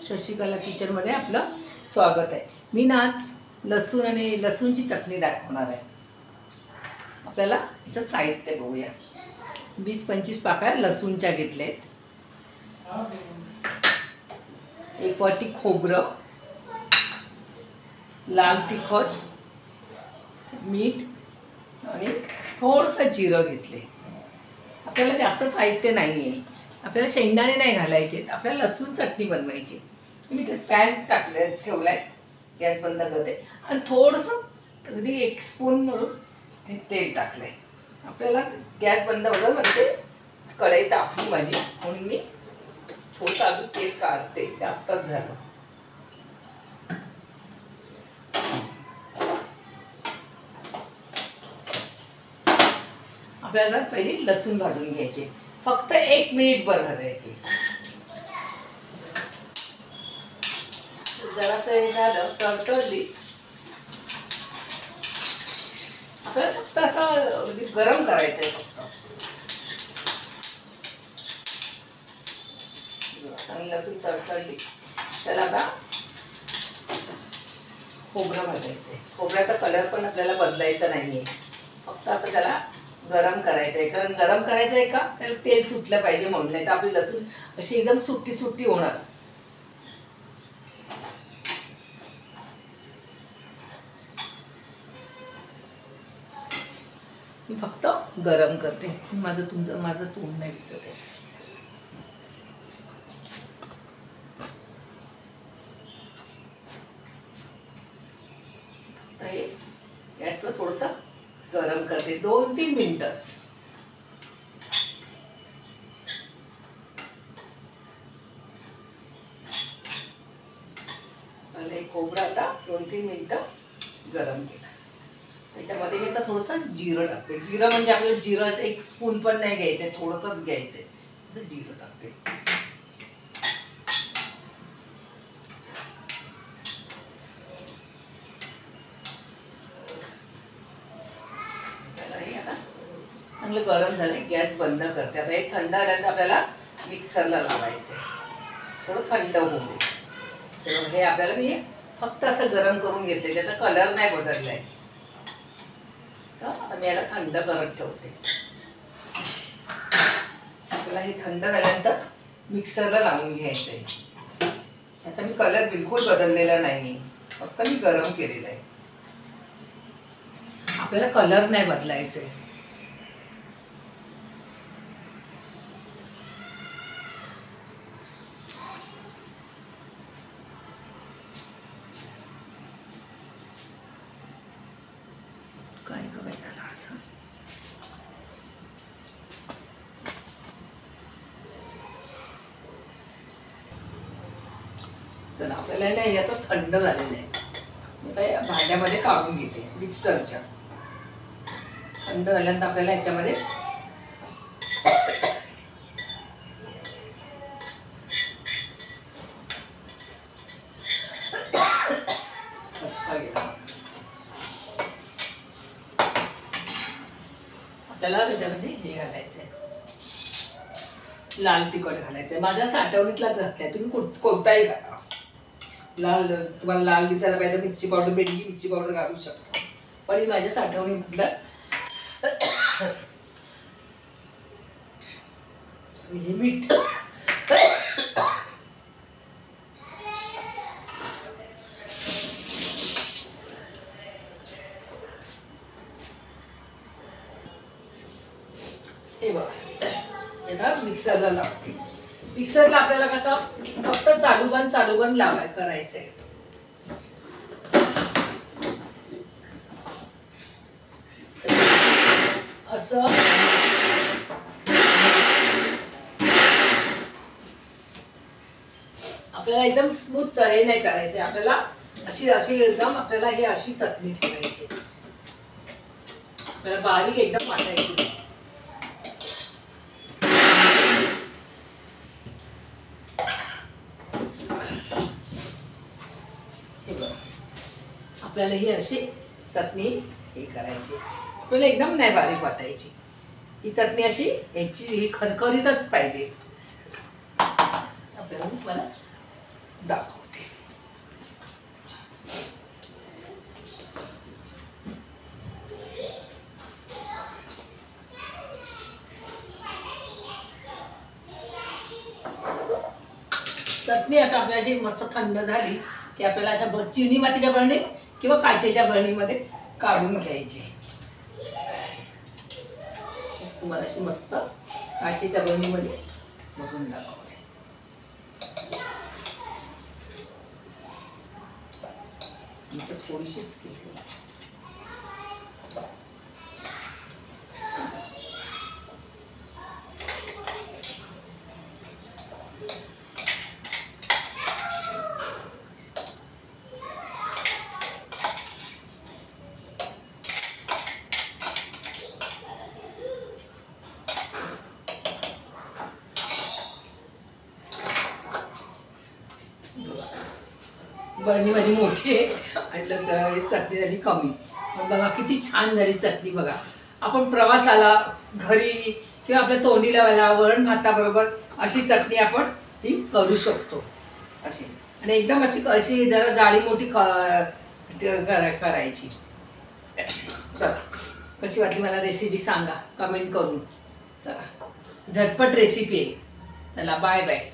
शशिकला किचनमध्ये आपलं स्वागत आहे। मी आज लसूण आणि लसूणची चटणी दाखवणार आहे। आपल्याला याचं साहित्य बघूया। 20-25 पाकळ्या लसूणच्या घेतलेत, 1 वाटी खोबरं, लाल तिखट, मीठ आणि थोडंसं जिरं घेतले। आपल्याला जास्त साहित्य नाही आहे। आपल्याला शेंगदाणे नाही घालायचे, आपल्याला लसूण चटणी बनवायची। मी ते पॅन टाकले ठेवलाय, गॅस बंद करते आणि थोडंसं अगदी 1 स्पून म्हणून ते तेल टाकलंय। आपल्याला गॅस बंद होतं म्हणजे कढई तापली माझी, म्हणून मी थोडंसं अजून तेल काढते, जास्तच झालं। आपल्याला पहिले लसूण भाजून घ्यायचे, फक्त 1 मिनिटभर भाजायचे। जरासं हे झालं तडतडली, आपल्याला फक्त असं गरम करायचं आहे। फक्त आणि लसूण तडतडली, त्याला आता खोबरं भाजायचं आहे। खोबऱ्याचा कलर पण आपल्याला बदलायचा नाहीये, फक्त असं त्याला गरम करायचं आहे। कारण गरम करायचं आहे का, त्याला तेल सुटलं पाहिजे म्हणून, नाही तर आपली लसूण अशी एकदम सुट्टी सुट्टी होणार। मी फक्त गरम करते, माझं तोंड नाही दिसत आहे। गॅसवर थोडंसं गरम करते, 2-3 मिनिटच। खोबरं आता 2-3 मिनिटं गरम केलं। त्याच्यामध्ये मी आता थोडंसं जिरं टाकते। जिरं म्हणजे आपल्याला जिरं 1 स्पून पण नाही घ्यायचंय, थोडंसंच घ्यायचंय। तर जिरं टाकते। चांगलं गरम झाले, गॅस बंद करते। आता हे थंड झाल्यानंतर आपल्याला मिक्सरला लावायचं आहे, थोडं थंड होऊ दे। तर हे आपल्याला मी फक्त असं गरम करून घेतले, त्याचा कलर नाही बदललाय। आता मी याला थंड करत ठेवते। आपल्याला हे थंड झाल्यानंतर मिक्सरला लावून घ्यायचं आहे। याचा मी कलर बिलकुल बदललेला नाही, फक्त मी गरम केलेला आहे। आपल्याला कलर नाही बदलायचा आहे। काय करायचं असं, तर आपल्याला नाही आता थंड झालेलं आहे। मी आता या भांड्यामध्ये काढून घेते मिक्सरच्या। थंड झाल्यानंतर आपल्याला ह्याच्यामध्ये आपल्याला त्याच्यामध्ये हे घालायचंय, लाल तिखट घालायचंय। माझ्या साठवणीतलाच घातलाय, तुम्ही कोणताही घाला। लाल तुम्हाला लाल दिसायला पाहिजे मिरची पावडर, बेडगी मिरची पावडर घालू शकता, पण मी माझ्या साठवणीमधलं हे मीठ। हे बघा, आता मिक्सरला लावते। मिक्सरला आपल्याला कसं फक्त चालू बंद करायचंय। असं आपल्याला एकदम स्मूथ हे नाही करायचंय, आपल्याला अशी एकदम आपल्याला हे अशी चटणी ठेवायची, आपल्याला बारीक एकदम वाटायची। आपल्याला ही अशी चटणी हे करायची, आपल्याला एकदम नाही बारीक वाटायची। ही चटणी अशी याची ही खरखरीतच पाहिजे। आपल्याला दाखवते. चटणी आता आपल्याशी मस्त थंड झाली की आपल्याला अशा चिनी मातीच्या बरणीत किंवा काचेच्या बरणीमध्ये काढून घ्यायची. तुम्हाला अशी मस्त काचेच्या बरणीमध्ये बघून दाखवते. मी तर थोडीशीच घेतली. बरणी माझी मोठी आहे आणि चटणी झाली कमी. पण बघा किती छान झाली चटणी. बघा आपण प्रवासाला, घरी किंवा आपल्या तोंडी लावायला वरण भाताबरोबर अशी चटणी आपण ही करू शकतो अशी. आणि एकदम अशी अशी जरा जाडी मोठी करायची. चला कशी वाटली मला रेसिपी सांगा कमेंट करून. चला झटपट रेसिपी आहे. चला बाय बाय.